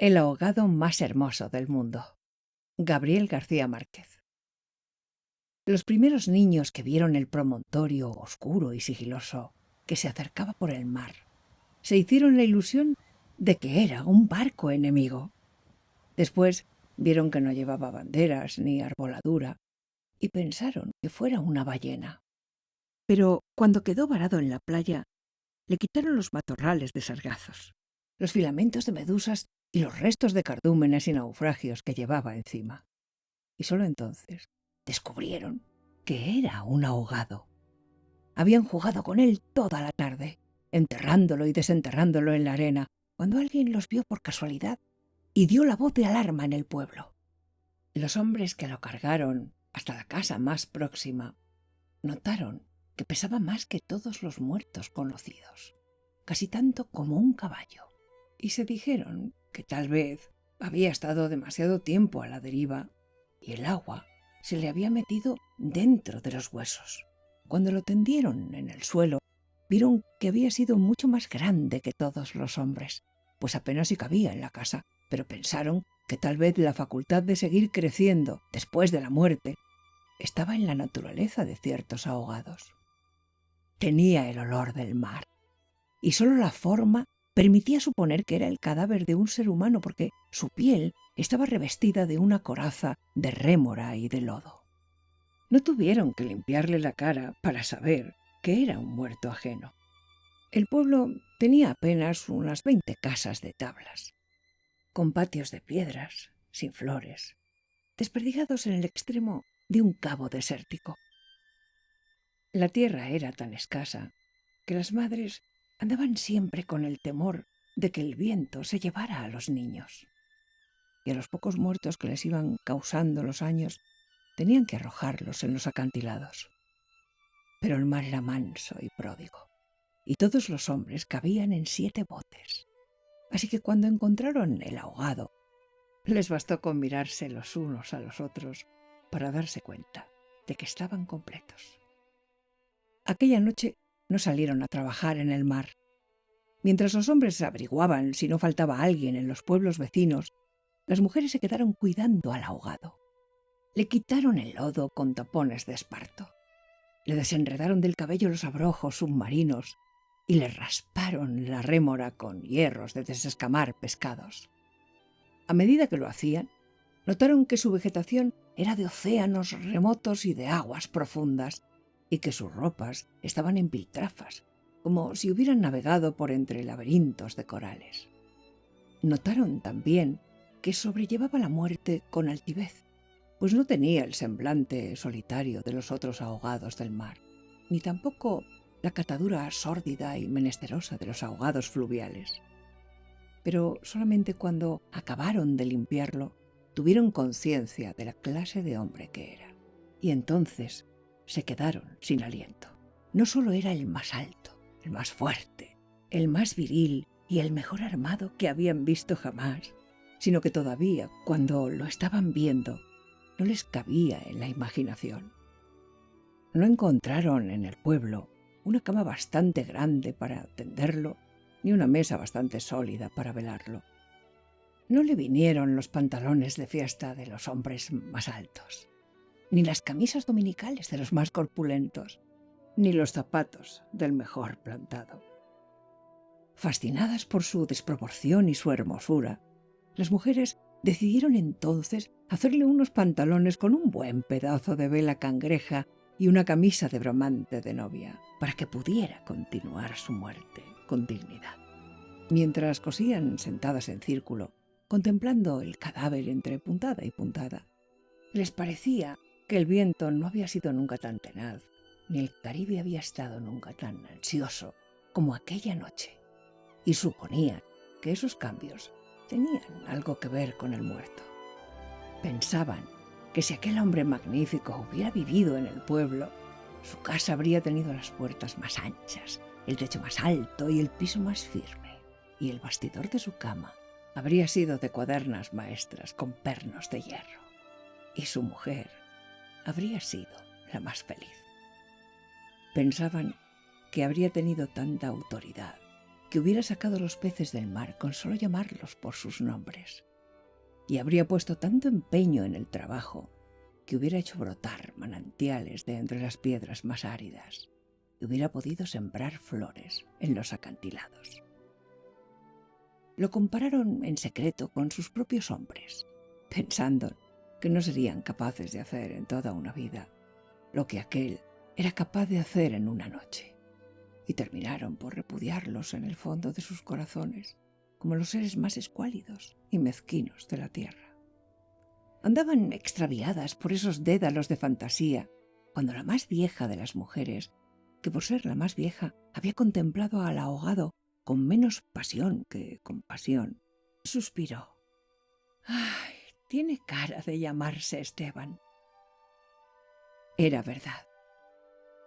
El ahogado más hermoso del mundo. Gabriel García Márquez. Los primeros niños que vieron el promontorio oscuro y sigiloso que se acercaba por el mar, se hicieron la ilusión de que era un barco enemigo. Después vieron que no llevaba banderas ni arboladura y pensaron que fuera una ballena. Pero cuando quedó varado en la playa, le quitaron los matorrales de sargazos, los filamentos de medusas y los restos de cardúmenes y naufragios que llevaba encima. Y solo entonces descubrieron que era un ahogado. Habían jugado con él toda la tarde, enterrándolo y desenterrándolo en la arena, cuando alguien los vio por casualidad y dio la voz de alarma en el pueblo. Los hombres que lo cargaron hasta la casa más próxima notaron que pesaba más que todos los muertos conocidos, casi tanto como un caballo, y se dijeron que tal vez había estado demasiado tiempo a la deriva y el agua se le había metido dentro de los huesos. Cuando lo tendieron en el suelo, vieron que había sido mucho más grande que todos los hombres, pues apenas si cabía en la casa, pero pensaron que tal vez la facultad de seguir creciendo después de la muerte estaba en la naturaleza de ciertos ahogados. Tenía el olor del mar, y solo la forma permitía suponer que era el cadáver de un ser humano porque su piel estaba revestida de una coraza de rémora y de lodo. No tuvieron que limpiarle la cara para saber que era un muerto ajeno. El pueblo tenía apenas unas 20 casas de tablas, con patios de piedras, sin flores, desperdigados en el extremo de un cabo desértico. La tierra era tan escasa que las madres andaban siempre con el temor de que el viento se llevara a los niños. Y a los pocos muertos que les iban causando los años, tenían que arrojarlos en los acantilados. Pero el mar era manso y pródigo, y todos los hombres cabían en 7 botes. Así que cuando encontraron el ahogado, les bastó con mirarse los unos a los otros para darse cuenta de que estaban completos. Aquella noche no salieron a trabajar en el mar. Mientras los hombres averiguaban si no faltaba alguien en los pueblos vecinos, las mujeres se quedaron cuidando al ahogado. Le quitaron el lodo con tapones de esparto, le desenredaron del cabello los abrojos submarinos y le rasparon la rémora con hierros de desescamar pescados. A medida que lo hacían, notaron que su vegetación era de océanos remotos y de aguas profundas, y que sus ropas estaban en piltrafas, como si hubieran navegado por entre laberintos de corales. Notaron también que sobrellevaba la muerte con altivez, pues no tenía el semblante solitario de los otros ahogados del mar, ni tampoco la catadura sórdida y menesterosa de los ahogados fluviales. Pero solamente cuando acabaron de limpiarlo, tuvieron conciencia de la clase de hombre que era. Y entonces se quedaron sin aliento. No solo era el más alto, el más fuerte, el más viril y el mejor armado que habían visto jamás, sino que todavía, cuando lo estaban viendo, no les cabía en la imaginación. No encontraron en el pueblo una cama bastante grande para tenderlo, ni una mesa bastante sólida para velarlo. No le vinieron los pantalones de fiesta de los hombres más altos, ni las camisas dominicales de los más corpulentos, ni los zapatos del mejor plantado. Fascinadas por su desproporción y su hermosura, las mujeres decidieron entonces hacerle unos pantalones con un buen pedazo de vela cangreja y una camisa de bramante de novia, para que pudiera continuar su muerte con dignidad. Mientras cosían sentadas en círculo, contemplando el cadáver entre puntada y puntada, les parecía que el viento no había sido nunca tan tenaz, ni el Caribe había estado nunca tan ansioso como aquella noche, y suponían que esos cambios tenían algo que ver con el muerto. Pensaban que si aquel hombre magnífico hubiera vivido en el pueblo, su casa habría tenido las puertas más anchas, el techo más alto y el piso más firme, y el bastidor de su cama habría sido de cuadernas maestras con pernos de hierro, y su mujer habría sido la más feliz. Pensaban que habría tenido tanta autoridad, que hubiera sacado los peces del mar con solo llamarlos por sus nombres, y habría puesto tanto empeño en el trabajo que hubiera hecho brotar manantiales de entre las piedras más áridas y hubiera podido sembrar flores en los acantilados. Lo compararon en secreto con sus propios hombres, pensando que no serían capaces de hacer en toda una vida lo que aquel era capaz de hacer en una noche, y terminaron por repudiarlos en el fondo de sus corazones como los seres más escuálidos y mezquinos de la tierra. Andaban extraviadas por esos dédalos de fantasía, cuando la más vieja de las mujeres, que por ser la más vieja había contemplado al ahogado con menos pasión que compasión, suspiró. «Ay, tiene cara de llamarse Esteban». Era verdad.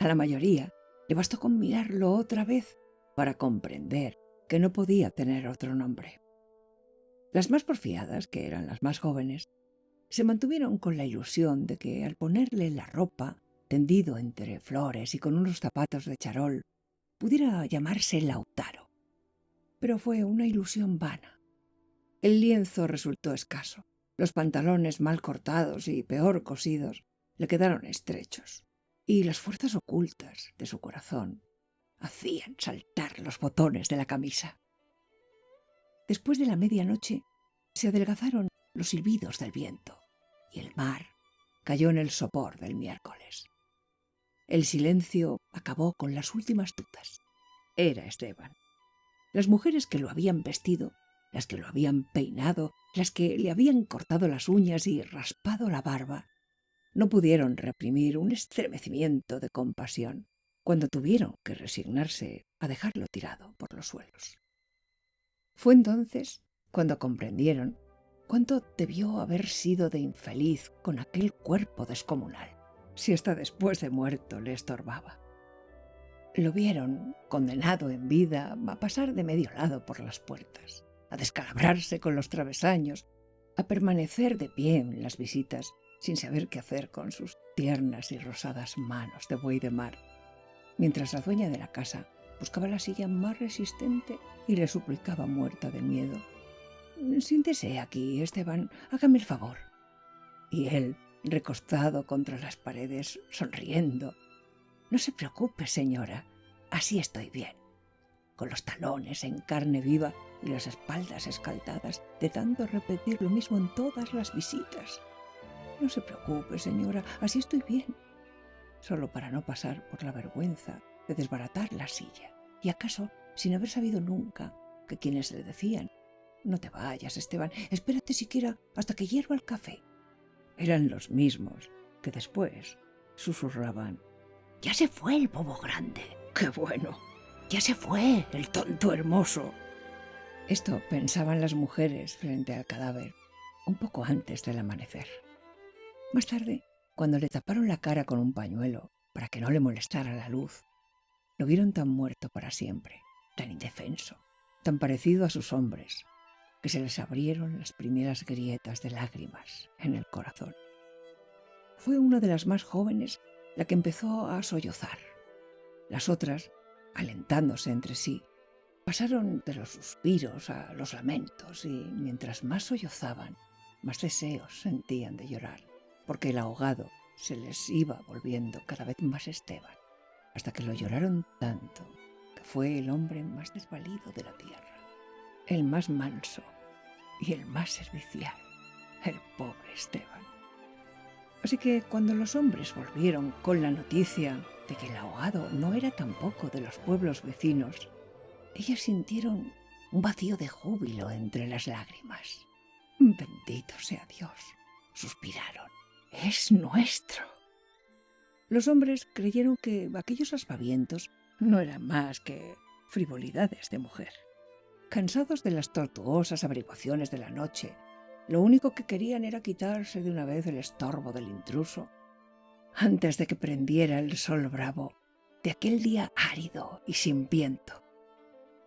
A la mayoría le bastó con mirarlo otra vez para comprender que no podía tener otro nombre. Las más porfiadas, que eran las más jóvenes, se mantuvieron con la ilusión de que al ponerle la ropa, tendido entre flores y con unos zapatos de charol, pudiera llamarse Lautaro. Pero fue una ilusión vana. El lienzo resultó escaso, los pantalones mal cortados y peor cosidos le quedaron estrechos, y las fuerzas ocultas de su corazón hacían saltar los botones de la camisa. Después de la medianoche se adelgazaron los silbidos del viento y el mar cayó en el sopor del miércoles. El silencio acabó con las últimas dudas. Era Esteban. Las mujeres que lo habían vestido, las que lo habían peinado, las que le habían cortado las uñas y raspado la barba, no pudieron reprimir un estremecimiento de compasión cuando tuvieron que resignarse a dejarlo tirado por los suelos. Fue entonces cuando comprendieron cuánto debió haber sido de infeliz con aquel cuerpo descomunal, si hasta después de muerto le estorbaba. Lo vieron condenado en vida a pasar de medio lado por las puertas, a descalabrarse con los travesaños, a permanecer de pie en las visitas sin saber qué hacer con sus tiernas y rosadas manos de buey de mar, mientras la dueña de la casa buscaba la silla más resistente y le suplicaba muerta de miedo: «Siéntese aquí, Esteban, hágame el favor». Y él, recostado contra las paredes, sonriendo: «No se preocupe, señora, así estoy bien», con los talones en carne viva y las espaldas escaldadas de tanto repetir lo mismo en todas las visitas. «No se preocupe, señora, así estoy bien», solo para no pasar por la vergüenza de desbaratar la silla, y acaso sin haber sabido nunca que quienes le decían: «No te vayas, Esteban, espérate siquiera hasta que hierva el café», eran los mismos que después susurraban: «Ya se fue el bobo grande, qué bueno, ya se fue el tonto hermoso». Esto pensaban las mujeres frente al cadáver, un poco antes del amanecer. Más tarde, cuando le taparon la cara con un pañuelo para que no le molestara la luz, lo vieron tan muerto para siempre, tan indefenso, tan parecido a sus hombres, que se les abrieron las primeras grietas de lágrimas en el corazón. Fue una de las más jóvenes la que empezó a sollozar. Las otras, alentándose entre sí, pasaron de los suspiros a los lamentos, y mientras más sollozaban, más deseos sentían de llorar, porque el ahogado se les iba volviendo cada vez más Esteban, hasta que lo lloraron tanto que fue el hombre más desvalido de la tierra, el más manso y el más servicial, el pobre Esteban. Así que cuando los hombres volvieron con la noticia de que el ahogado no era tampoco de los pueblos vecinos, ellas sintieron un vacío de júbilo entre las lágrimas. «Bendito sea Dios», suspiraron, «es nuestro». Los hombres creyeron que aquellos aspavientos no eran más que frivolidades de mujer. Cansados de las tortuosas averiguaciones de la noche, lo único que querían era quitarse de una vez el estorbo del intruso antes de que prendiera el sol bravo de aquel día árido y sin viento.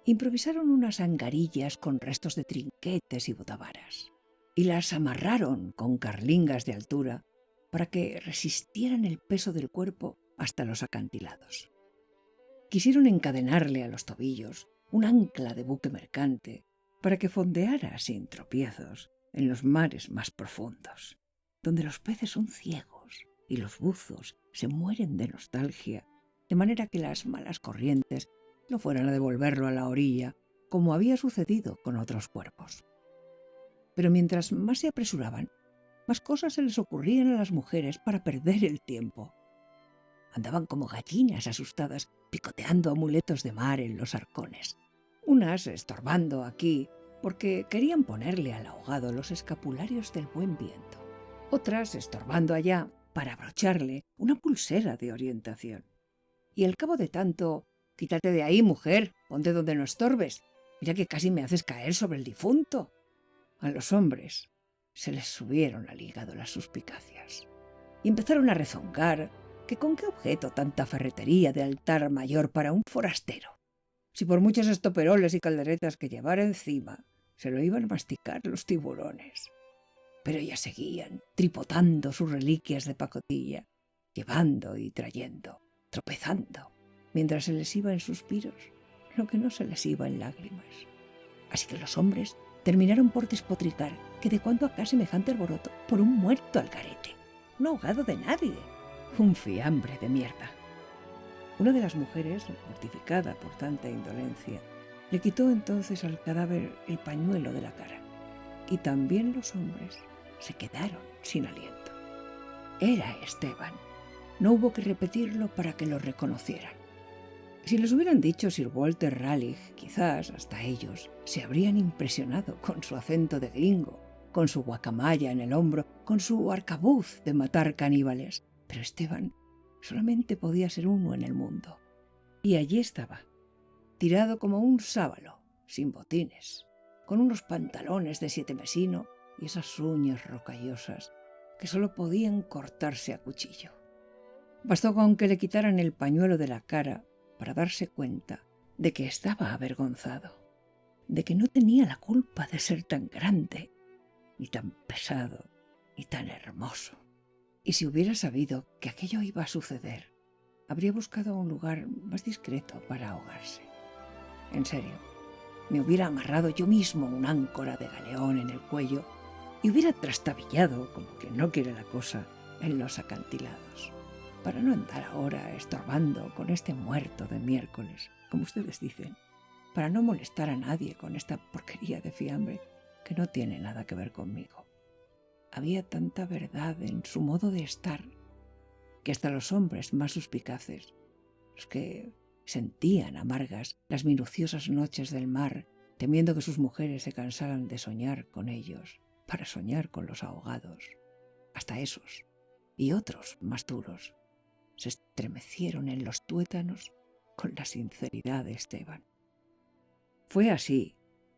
Improvisaron unas angarillas con restos de trinquetes y botavaras y las amarraron con carlingas de altura para que resistieran el peso del cuerpo hasta los acantilados. Quisieron encadenarle a los tobillos un ancla de buque mercante, para que fondeara sin tropiezos en los mares más profundos, donde los peces son ciegos y los buzos se mueren de nostalgia, de manera que las malas corrientes no fueran a devolverlo a la orilla, como había sucedido con otros cuerpos. Pero mientras más se apresuraban, más cosas se les ocurrían a las mujeres para perder el tiempo. Andaban como gallinas asustadas, picoteando amuletos de mar en los arcones, unas estorbando aquí porque querían ponerle al ahogado los escapularios del buen viento, otras estorbando allá para abrocharle una pulsera de orientación. Y al cabo de tanto: «Quítate de ahí, mujer, ponte donde no estorbes, mira que casi me haces caer sobre el difunto». A los hombres se les subieron al hígado las suspicacias y empezaron a rezongar que con qué objeto tanta ferretería de altar mayor para un forastero, si por muchos estoperoles y calderetas que llevara encima se lo iban a masticar los tiburones. Pero ellas seguían tripotando sus reliquias de pacotilla, llevando y trayendo, tropezando, mientras se les iba en suspiros lo que no se les iba en lágrimas. Así que los hombres terminaron por despotricar que de cuando acá semejante alboroto por un muerto al garete, un ahogado de nadie, un fiambre de mierda. Una de las mujeres, mortificada por tanta indolencia, le quitó entonces al cadáver el pañuelo de la cara, y también los hombres se quedaron sin aliento. Era Esteban. No hubo que repetirlo para que lo reconocieran. Si les hubieran dicho Sir Walter Raleigh, quizás hasta ellos se habrían impresionado con su acento de gringo, con su guacamaya en el hombro, con su arcabuz de matar caníbales. Pero Esteban solamente podía ser uno en el mundo. Y allí estaba, tirado como un sábalo, sin botines, con unos pantalones de 7 mesino y esas uñas rocallosas que solo podían cortarse a cuchillo. Bastó con que le quitaran el pañuelo de la cara para darse cuenta de que estaba avergonzado, de que no tenía la culpa de ser tan grande, ni tan pesado, ni tan hermoso. Y si hubiera sabido que aquello iba a suceder, habría buscado un lugar más discreto para ahogarse. En serio, me hubiera amarrado yo mismo una áncora de galeón en el cuello y hubiera trastabillado, como quien no quiere la cosa, en los acantilados, para no andar ahora estorbando con este muerto de miércoles, como ustedes dicen, para no molestar a nadie con esta porquería de fiambre que no tiene nada que ver conmigo. Había tanta verdad en su modo de estar que hasta los hombres más suspicaces, los que sentían amargas las minuciosas noches del mar, temiendo que sus mujeres se cansaran de soñar con ellos para soñar con los ahogados, hasta esos y otros más duros se estremecieron en los tuétanos con la sinceridad de Esteban. Fue así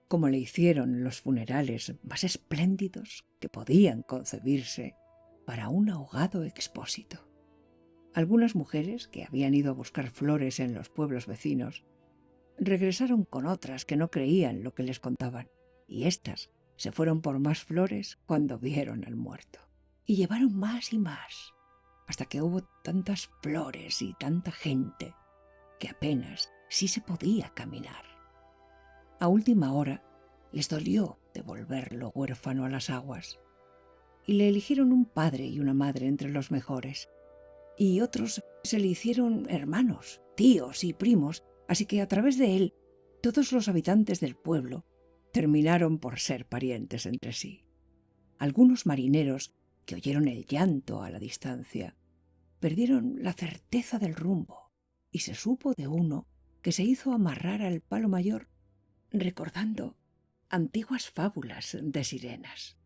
como le hicieron los funerales más espléndidos que podían concebirse para un ahogado expósito. Algunas mujeres que habían ido a buscar flores en los pueblos vecinos regresaron con otras que no creían lo que les contaban, y éstas se fueron por más flores cuando vieron al muerto. Y llevaron más y más, hasta que hubo tantas flores y tanta gente que apenas sí se podía caminar. A última hora les dolió devolverlo huérfano a las aguas, y le eligieron un padre y una madre entre los mejores, y otros se le hicieron hermanos, tíos y primos, así que a través de él todos los habitantes del pueblo terminaron por ser parientes entre sí. Algunos marineros que oyeron el llanto a la distancia perdieron la certeza del rumbo, y se supo de uno que se hizo amarrar al palo mayor recordando antiguas fábulas de sirenas.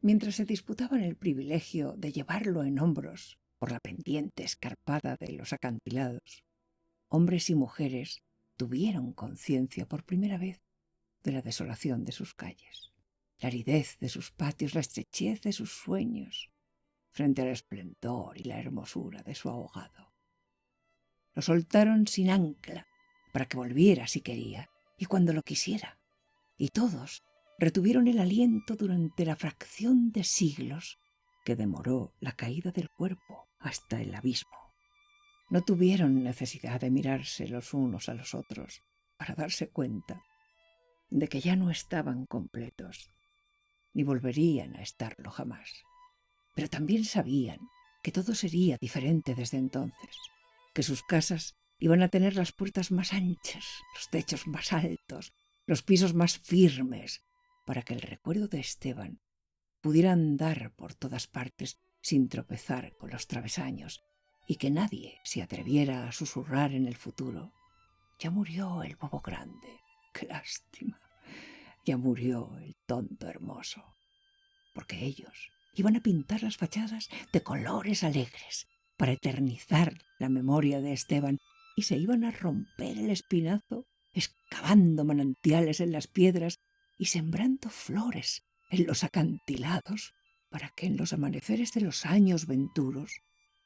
Mientras se disputaban el privilegio de llevarlo en hombros por la pendiente escarpada de los acantilados, hombres y mujeres tuvieron conciencia por primera vez de la desolación de sus calles, la aridez de sus patios, la estrechez de sus sueños, frente al esplendor y la hermosura de su ahogado. Lo soltaron sin ancla para que volviera si quería y cuando lo quisiera, y todos retuvieron el aliento durante la fracción de siglos que demoró la caída del cuerpo hasta el abismo. No tuvieron necesidad de mirarse los unos a los otros, para darse cuenta de que ya no estaban completos, ni volverían a estarlo jamás. Pero también sabían que todo sería diferente desde entonces, que sus casas iban a tener las puertas más anchas, los techos más altos, los pisos más firmes, para que el recuerdo de Esteban pudiera andar por todas partes sin tropezar con los travesaños, y que nadie se atreviera a susurrar en el futuro: ya murió el bobo grande, qué lástima, ya murió el tonto hermoso. Porque ellos iban a pintar las fachadas de colores alegres para eternizar la memoria de Esteban, y se iban a romper el espinazo excavando manantiales en las piedras y sembrando flores en los acantilados, para que en los amaneceres de los años venturos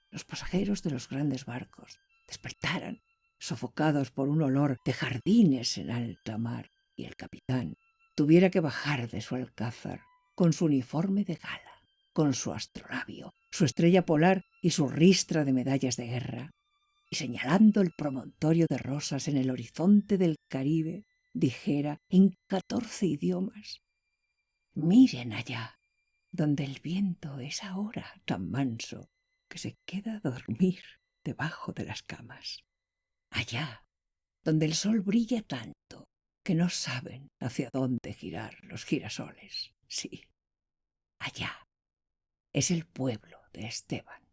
los pasajeros de los grandes barcos despertaran sofocados por un olor de jardines en alta mar, y el capitán tuviera que bajar de su alcázar con su uniforme de gala, con su astrolabio, su estrella polar y su ristra de medallas de guerra, y señalando el promontorio de rosas en el horizonte del Caribe, dijera en 14 idiomas: miren allá, donde el viento es ahora tan manso que se queda a dormir debajo de las camas. Allá, donde el sol brilla tanto que no saben hacia dónde girar los girasoles. Sí, allá es el pueblo de Esteban.